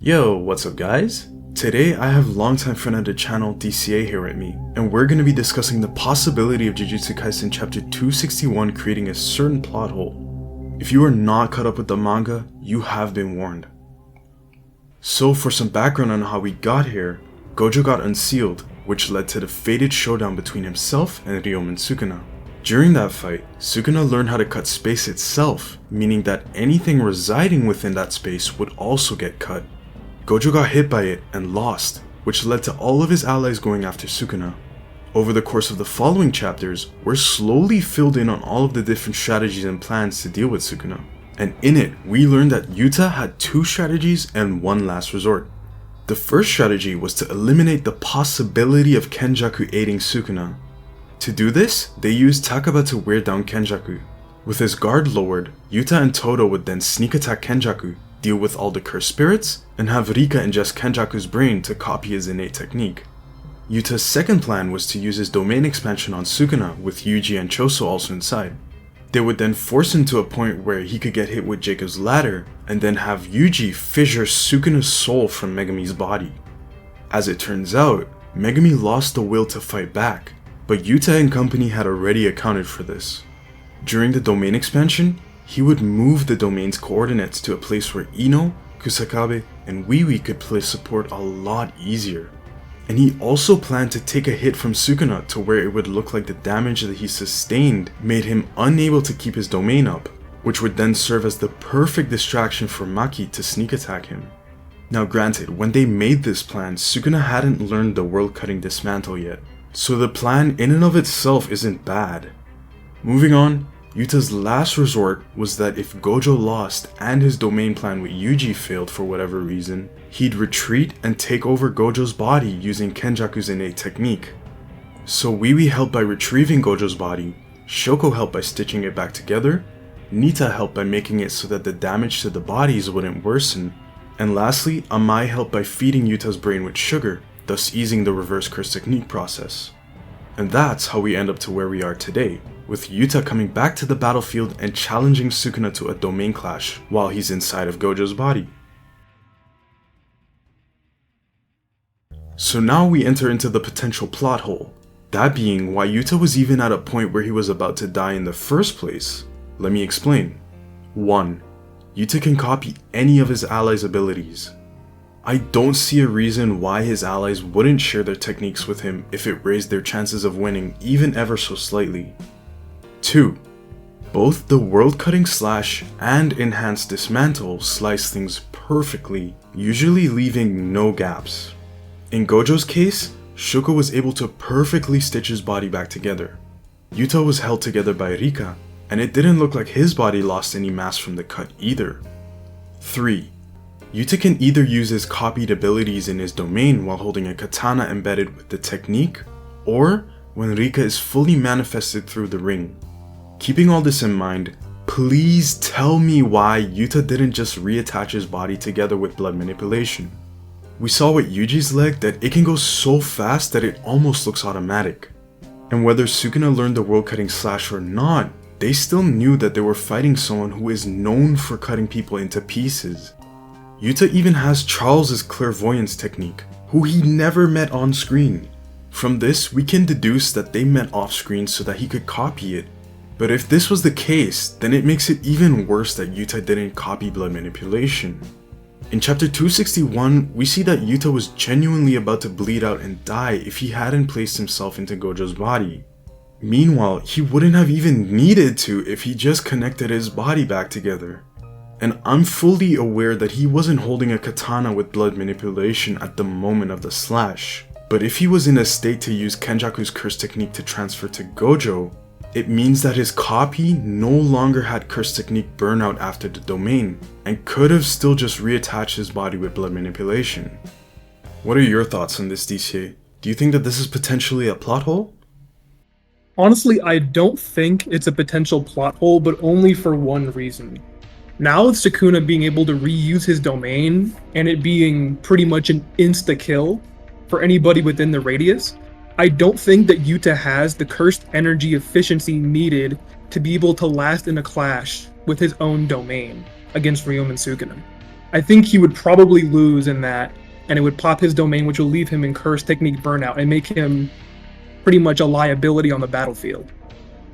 Yo, what's up guys? Today I have longtime friend of the channel DCA here with me, and we're going to be discussing the possibility of Jujutsu Kaisen chapter 261 creating a certain plot hole. If you are not caught up with the manga, you have been warned. So for some background on how we got here, Gojo got unsealed, which led to the fated showdown between himself and Ryoma Sukuna. During that fight, Sukuna learned how to cut space itself, meaning that anything residing within that space would also get cut. Gojo got hit by it and lost, which led to all of his allies going after Sukuna. Over the course of the following chapters, we're slowly filled in on all of the different strategies and plans to deal with Sukuna. And in it, we learned that Yuta had two strategies and one last resort. The first strategy was to eliminate the possibility of Kenjaku aiding Sukuna. To do this, they used Takaba to wear down Kenjaku. With his guard lowered, Yuta and Todo would then sneak attack Kenjaku, deal with all the cursed spirits, and have Rika ingest Kenjaku's brain to copy his innate technique. Yuta's second plan was to use his domain expansion on Sukuna with Yuji and Choso also inside. They would then force him to a point where he could get hit with Jacob's ladder, and then have Yuji fissure Sukuna's soul from Megami's body. As it turns out, Megami lost the will to fight back, but Yuta and company had already accounted for this. During the domain expansion, he would move the domain's coordinates to a place where Ino, Kusakabe, and Wiwi could place support a lot easier. And he also planned to take a hit from Sukuna to where it would look like the damage that he sustained made him unable to keep his domain up, which would then serve as the perfect distraction for Maki to sneak attack him. Now granted, when they made this plan, Sukuna hadn't learned the world-cutting dismantle yet, so the plan in and of itself isn't bad. Moving on, Yuta's last resort was that if Gojo lost and his domain plan with Yuji failed for whatever reason, he'd retreat and take over Gojo's body using Kenjaku's innate technique. So Wiwi helped by retrieving Gojo's body, Shoko helped by stitching it back together, Nita helped by making it so that the damage to the bodies wouldn't worsen, and lastly, Amai helped by feeding Yuta's brain with sugar, thus easing the reverse curse technique process. And that's how we end up to where we are today, with Yuta coming back to the battlefield and challenging Sukuna to a domain clash while he's inside of Gojo's body. So now we enter into the potential plot hole, that being why Yuta was even at a point where he was about to die in the first place. Let me explain. 1. Yuta can copy any of his allies' abilities. I don't see a reason why his allies wouldn't share their techniques with him if it raised their chances of winning even ever so slightly. 2. Both the world-cutting slash and enhanced dismantle slice things perfectly, usually leaving no gaps. In Gojo's case, Shoko was able to perfectly stitch his body back together. Yuta was held together by Rika, and it didn't look like his body lost any mass from the cut either. 3. Yuta can either use his copied abilities in his domain while holding a katana embedded with the technique, or when Rika is fully manifested through the ring. Keeping all this in mind, please tell me why Yuta didn't just reattach his body together with blood manipulation. We saw with Yuji's leg that it can go so fast that it almost looks automatic. And whether Sukuna learned the world-cutting slash or not, they still knew that they were fighting someone who is known for cutting people into pieces. Yuta even has Charles' clairvoyance technique, who he never met on screen. From this, we can deduce that they met off screen so that he could copy it. But if this was the case, then it makes it even worse that Yuta didn't copy blood manipulation. In chapter 261, we see that Yuta was genuinely about to bleed out and die if he hadn't placed himself into Gojo's body. Meanwhile, he wouldn't have even needed to if he just connected his body back together. And I'm fully aware that he wasn't holding a katana with blood manipulation at the moment of the slash. But if he was in a state to use Kenjaku's curse technique to transfer to Gojo, it means that his copy no longer had curse technique burnout after the domain, and could have still just reattached his body with blood manipulation. What are your thoughts on this, DCA? Do you think that this is potentially a plot hole? Honestly, I don't think it's a potential plot hole, but only for one reason. Now with Sukuna being able to reuse his domain, and it being pretty much an insta-kill for anybody within the radius, I don't think that Yuta has the cursed energy efficiency needed to be able to last in a clash with his own domain against Ryoma Sukuna. I think he would probably lose in that, and it would pop his domain, which will leave him in Curse Technique Burnout and make him pretty much a liability on the battlefield.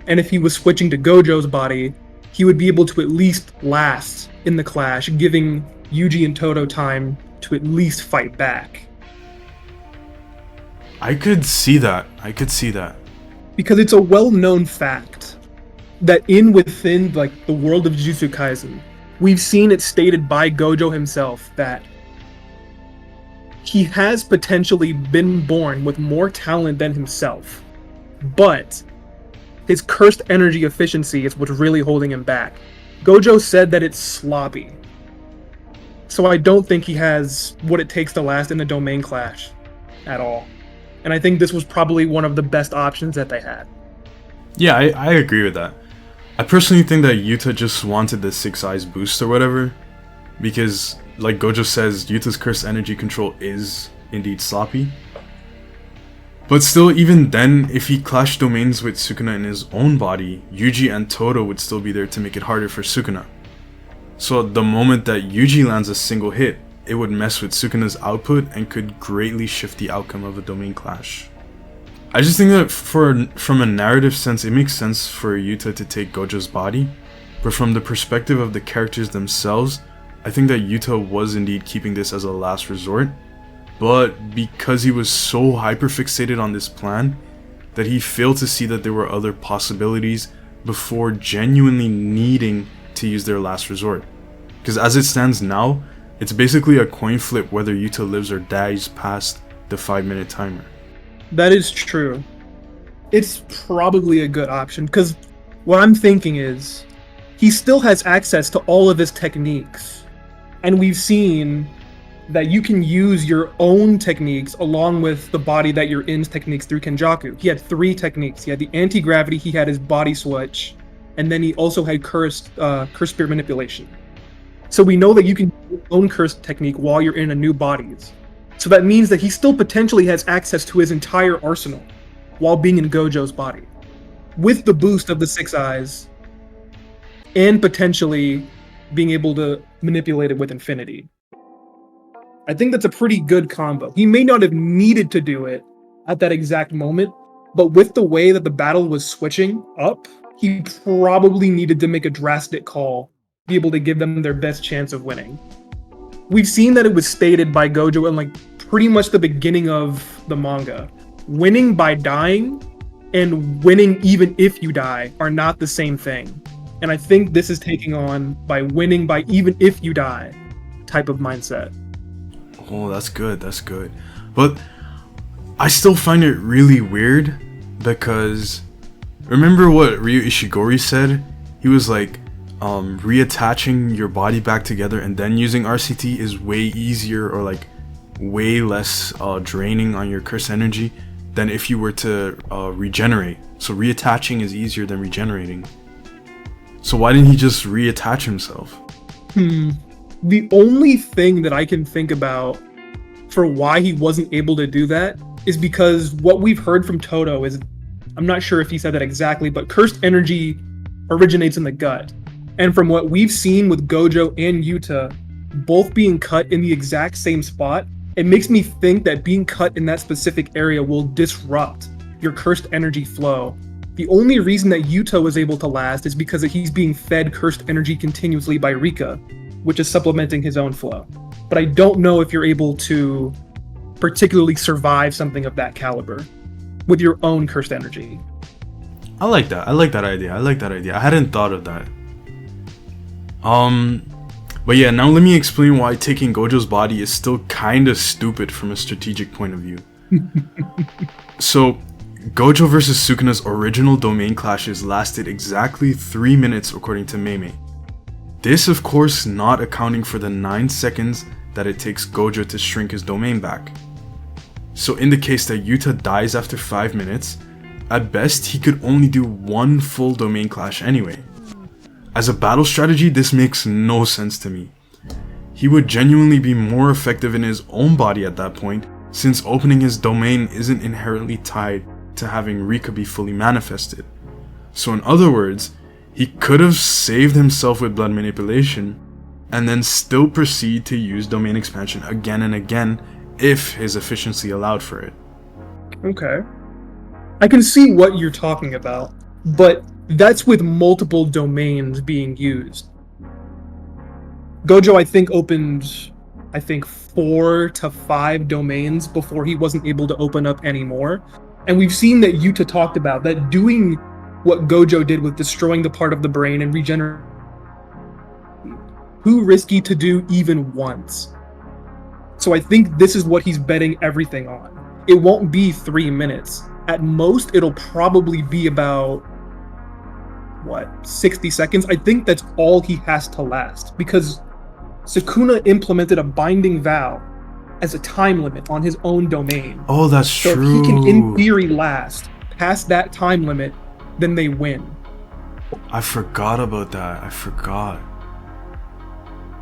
And if he was switching to Gojo's body, he would be able to at least last in the clash, giving Yuji and Todo time to at least fight back. I could see that. Because it's a well-known fact that within the world of Jujutsu Kaisen, we've seen it stated by Gojo himself that he has potentially been born with more talent than himself, but his cursed energy efficiency is what's really holding him back. Gojo said that it's sloppy. So I don't think he has what it takes to last in a domain clash at all. And I think this was probably one of the best options that they had. Yeah, I agree with that. I personally think that Yuta just wanted the 6 Eyes boost or whatever, because like Gojo says, Yuta's cursed energy control is indeed sloppy. But still, even then, if he clashed domains with Sukuna in his own body, Yuji and Todo would still be there to make it harder for Sukuna. So the moment that Yuji lands a single hit, it would mess with Sukuna's output and could greatly shift the outcome of a domain clash. I just think that from a narrative sense, it makes sense for Yuta to take Gojo's body, but from the perspective of the characters themselves, I think that Yuta was indeed keeping this as a last resort, but because he was so hyperfixated on this plan that he failed to see that there were other possibilities before genuinely needing to use their last resort. Because as it stands now, it's basically a coin flip whether Yuta lives or dies past the 5-minute timer. That is true. It's probably a good option, because what I'm thinking is he still has access to all of his techniques. And we've seen that you can use your own techniques along with the body that you're in's techniques through Kenjaku. He had 3 techniques. He had the anti-gravity, he had his body switch, and then he also had cursed spirit manipulation. So we know that you can use your own cursed technique while you're in a new body. So that means that he still potentially has access to his entire arsenal while being in Gojo's body, with the boost of the 6 Eyes, and potentially being able to manipulate it with infinity. I think that's a pretty good combo. He may not have needed to do it at that exact moment, but with the way that the battle was switching up, he probably needed to make a drastic call, be able to give them their best chance of winning. We've seen that it was stated by Gojo in pretty much the beginning of the manga. Winning by dying and winning even if you die are not the same thing. And I think this is taking on by winning by even if you die type of mindset. Oh, that's good. But I still find it really weird because remember what Ryu Ishigori said? He was like, reattaching your body back together and then using RCT is way easier or way less draining on your curse energy than if you were to regenerate. So reattaching is easier than regenerating. So why didn't he just reattach himself? The only thing that I can think about for why he wasn't able to do that is because what we've heard from Todo is, I'm not sure if he said that exactly, but cursed energy originates in the gut. And from what we've seen with Gojo and Yuta both being cut in the exact same spot, it makes me think that being cut in that specific area will disrupt your cursed energy flow. The only reason that Yuta was able to last is because he's being fed cursed energy continuously by Rika, which is supplementing his own flow. But I don't know if you're able to particularly survive something of that caliber with your own cursed energy. I like that idea. I hadn't thought of that. But yeah, now let me explain why taking Gojo's body is still kinda stupid from a strategic point of view. So, Gojo vs Sukuna's original domain clashes lasted exactly 3 minutes according to Meimei. This of course not accounting for the 9 seconds that it takes Gojo to shrink his domain back. So in the case that Yuta dies after 5 minutes, at best he could only do 1 full domain clash anyway. As a battle strategy, this makes no sense to me. He would genuinely be more effective in his own body at that point, since opening his domain isn't inherently tied to having Rika be fully manifested. So in other words, he could have saved himself with blood manipulation, and then still proceed to use domain expansion again and again if his efficiency allowed for it. Okay. I can see what you're talking about, but that's with multiple domains being used. Gojo, I think, opened 4 to 5 domains before he wasn't able to open up anymore. And we've seen that Yuta talked about that doing what Gojo did with destroying the part of the brain and regenerating too risky to do even once. So I think this is what he's betting everything on. It won't be 3 minutes. At most, it'll probably be about 60 seconds. I think that's all he has to last, because Sukuna implemented a binding vow as a time limit on his own domain. Oh, that's so true. So if he can, in theory, last past that time limit, then they win. I forgot about that. I forgot.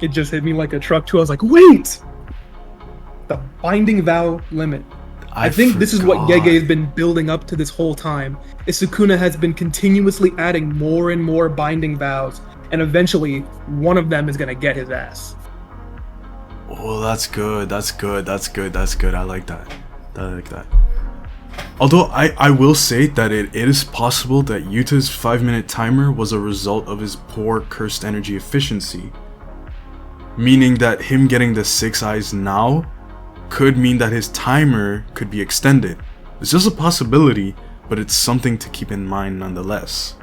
It just hit me like a truck too. I was like, wait! The binding vow limit. I think this is what Gege has been building up to this whole time. Is Sukuna has been continuously adding more and more binding vows, and eventually one of them is gonna get his ass. Oh, that's good. That's good. That's good. That's good. I like that. I like that. Although I will say that it is possible that Yuta's 5-minute timer was a result of his poor cursed energy efficiency. Meaning that him getting the 6 eyes now could mean that his timer could be extended. It's just a possibility, but it's something to keep in mind nonetheless.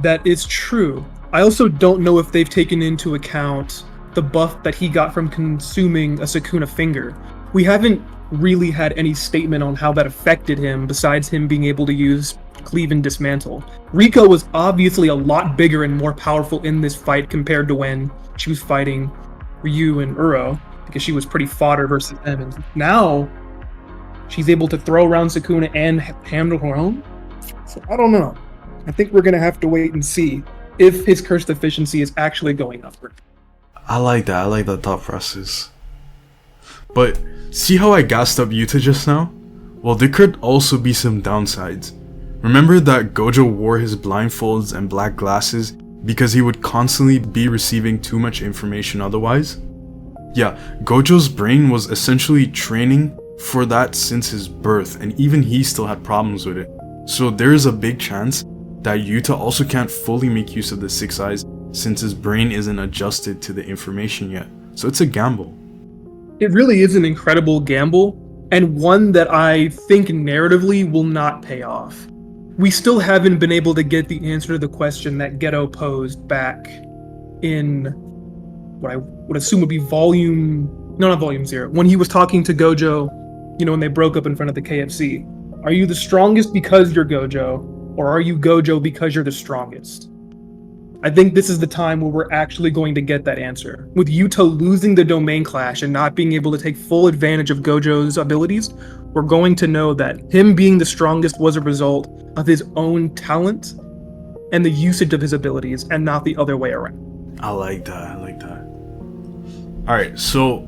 That is true. I also don't know if they've taken into account the buff that he got from consuming a Sukuna finger. We haven't really had any statement on how that affected him besides him being able to use cleave and dismantle. Rika was obviously a lot bigger and more powerful in this fight compared to when she was fighting Ryu and Uro, because she was pretty fodder versus them, and now she's able to throw around Sukuna and handle her own. So I don't know. I think we're gonna have to wait and see if his cursed efficiency is actually going upward. I like that. I like that thought process. But see how I gassed up Yuta just now? Well, there could also be some downsides. Remember that Gojo wore his blindfolds and black glasses because he would constantly be receiving too much information otherwise? Yeah, Gojo's brain was essentially training for that since his birth, and even he still had problems with it. So there is a big chance that Yuta also can't fully make use of the 6 eyes since his brain isn't adjusted to the information yet. So it's a gamble. It really is an incredible gamble, and one that I think narratively will not pay off. We still haven't been able to get the answer to the question that Geto posed back in what I would assume would be not volume 0, when he was talking to Gojo, when they broke up in front of the KFC. Are you the strongest because you're Gojo, or are you Gojo because you're the strongest? I think this is the time where we're actually going to get that answer. With Yuta losing the domain clash and not being able to take full advantage of Gojo's abilities, we're going to know that him being the strongest was a result of his own talent and the usage of his abilities, and not the other way around. I like that. Alright, so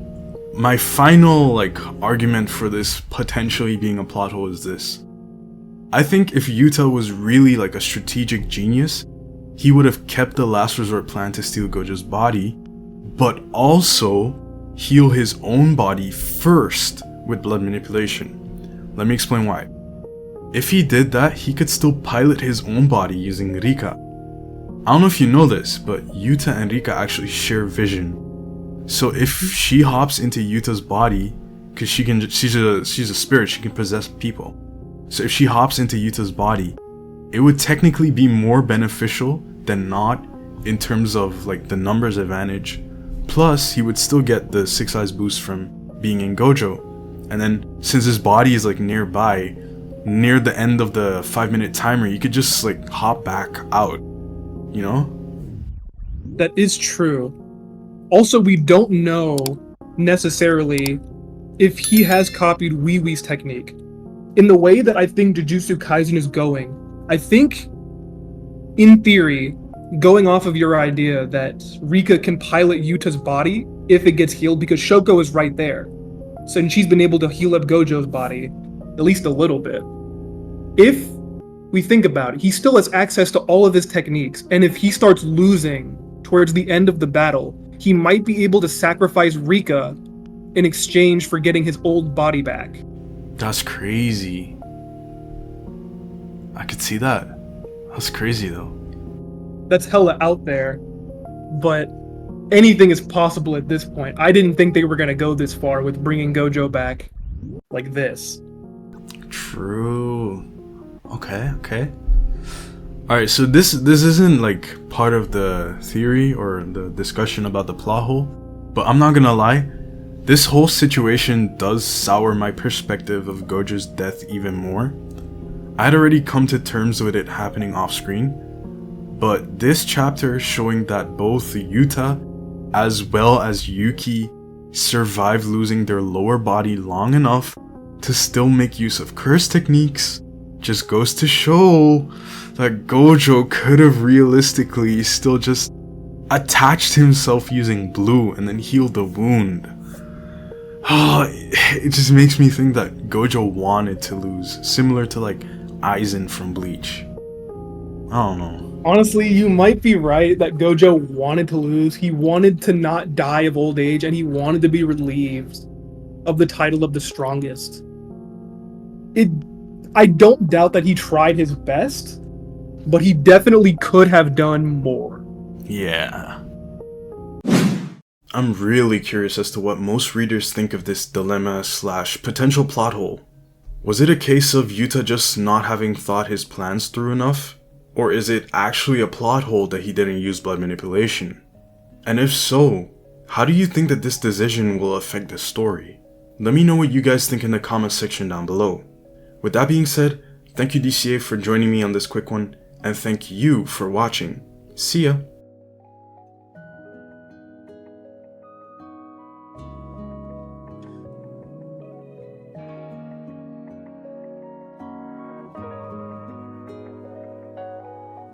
my final argument for this potentially being a plot hole is this. I think if Yuta was really a strategic genius, he would have kept the last resort plan to steal Gojo's body, but also heal his own body first with blood manipulation. Let me explain why. If he did that, he could still pilot his own body using Rika. I don't know if you know this, but Yuta and Rika actually share vision. So if she hops into Yuta's body, because she's a spirit, she can possess people. So if she hops into Yuta's body, it would technically be more beneficial than not in terms of the numbers advantage. Plus, he would still get the 6 eyes boost from being in Gojo. And then since his body is nearby, near the end of the 5-minute timer, you could just hop back out. That is true. Also, we don't know necessarily if he has copied Wee Wee's technique. In the way that I think Jujutsu Kaisen is going, I think, in theory, going off of your idea that Rika can pilot Yuta's body if it gets healed, because Shoko is right there. So and she's been able to heal up Gojo's body, at least a little bit. If we think about it, he still has access to all of his techniques, and if he starts losing towards the end of the battle, he might be able to sacrifice Rika in exchange for getting his old body back. That's crazy. I could see that. That's crazy though. That's hella out there, but anything is possible at this point. I didn't think they were going to go this far with bringing Gojo back like this. True. Okay. Alright, so this isn't like part of the theory or the discussion about the plot hole, but I'm not gonna lie, this whole situation does sour my perspective of Gojo's death even more. I had already come to terms with it happening off screen, but this chapter showing that both Yuta as well as Yuki survived losing their lower body long enough to still make use of curse techniques just goes to show that Gojo could have realistically still just attached himself using blue and then healed the wound. It just makes me think that Gojo wanted to lose, similar to like Aizen from Bleach. I don't know. Honestly, you might be right that Gojo wanted to lose. He wanted to not die of old age, and he wanted to be relieved of the title of the strongest. I don't doubt that he tried his best, but he definitely could have done more. Yeah. I'm really curious as to what most readers think of this dilemma / potential plot hole. Was it a case of Yuta just not having thought his plans through enough? Or is it actually a plot hole that he didn't use blood manipulation? And if so, how do you think that this decision will affect the story? Let me know what you guys think in the comment section down below. With that being said, thank you DCA for joining me on this quick one, and thank you for watching. See ya!